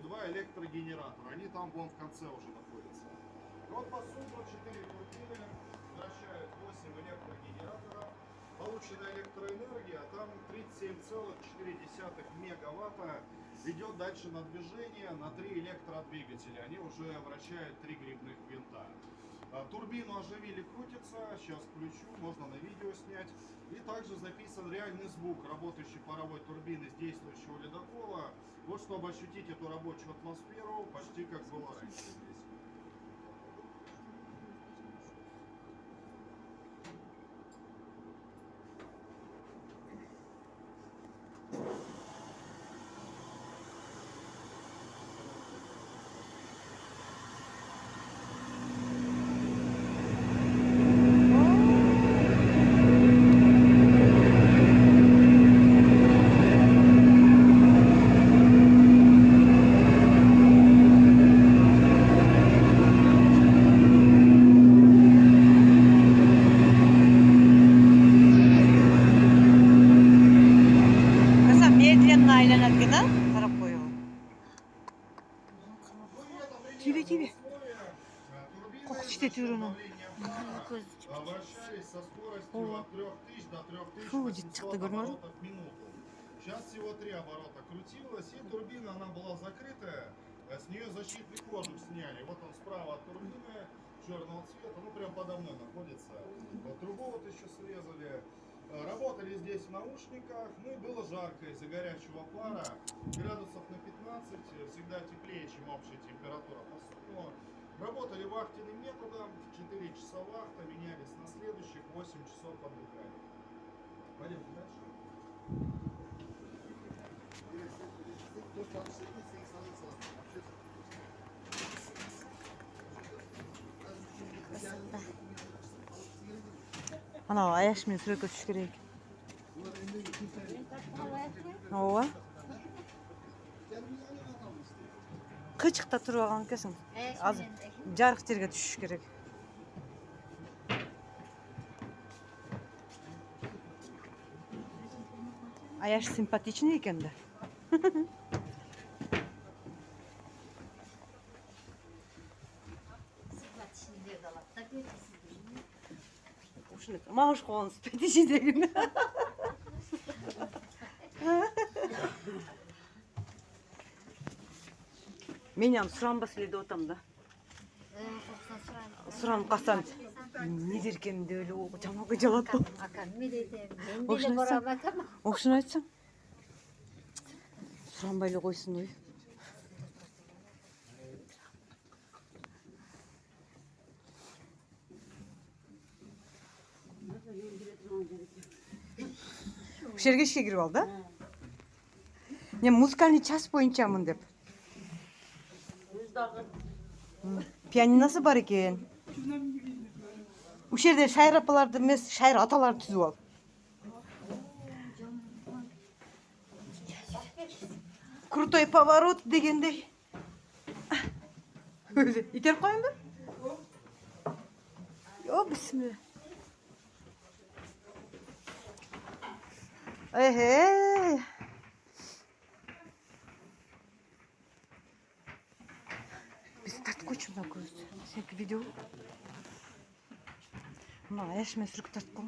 2 электрогенератора. Они там вон в конце уже находятся. Вот по сумму 4 турбины вращают 8 электрогенераторов. Полученная электроэнергия, там 37,4 мегаватта, идет дальше на движение на 3 электродвигателя. Они уже вращают 3 грибных винта. Турбину оживили, крутится, сейчас включу, можно на видео снять. И также записан реальный звук работающей паровой турбины с действующего ледокола. Вот чтобы ощутить эту рабочую атмосферу, почти как было раньше здесь. Вращались со скоростью от 3000 до 3800 оборотов в минуту. Сейчас всего 3 оборота крутилось, и турбина она была закрытая, с нее защитный кожух сняли. Вот он справа от турбины, черного цвета, ну прям подо мной находится. Вот трубу вот еще срезали. Работали здесь в наушниках, ну и было жарко из-за горячего пара, градусов на 15, всегда теплее, чем общая температура по судну. Работали вахтенным методом, 4 часа вахта, менялись на следующих, 8 часов отдыхали. Пойдемте дальше. Ana ayaş mı sürekli düşürek? Ova. Kıçıkta turgan kesin. Az jarık жерге düşüş керек. Аяш симпатичный екен да. Мағыш қоғын симпатичный деген. Менен сұранбас елде отам да. Сұранып қалсам не деркем де өлі жамауға жалады бұл. Оқшын айтсаң. Сұранбайлы қойсын ой. Bu жерге ішке кіріп алды. Мен музыкальный час бойыншамын деп. Пианиносы бар екен. Bu жерде шайыр апаларды емес, шайыр аталарды түзіп ал. Крутой поворот дегендей. Итеріп қойын ба? О, бісміллә. Эхе. Biz tart koçum da gözü. Seninki video. Ama ayaş mesruk tart koy.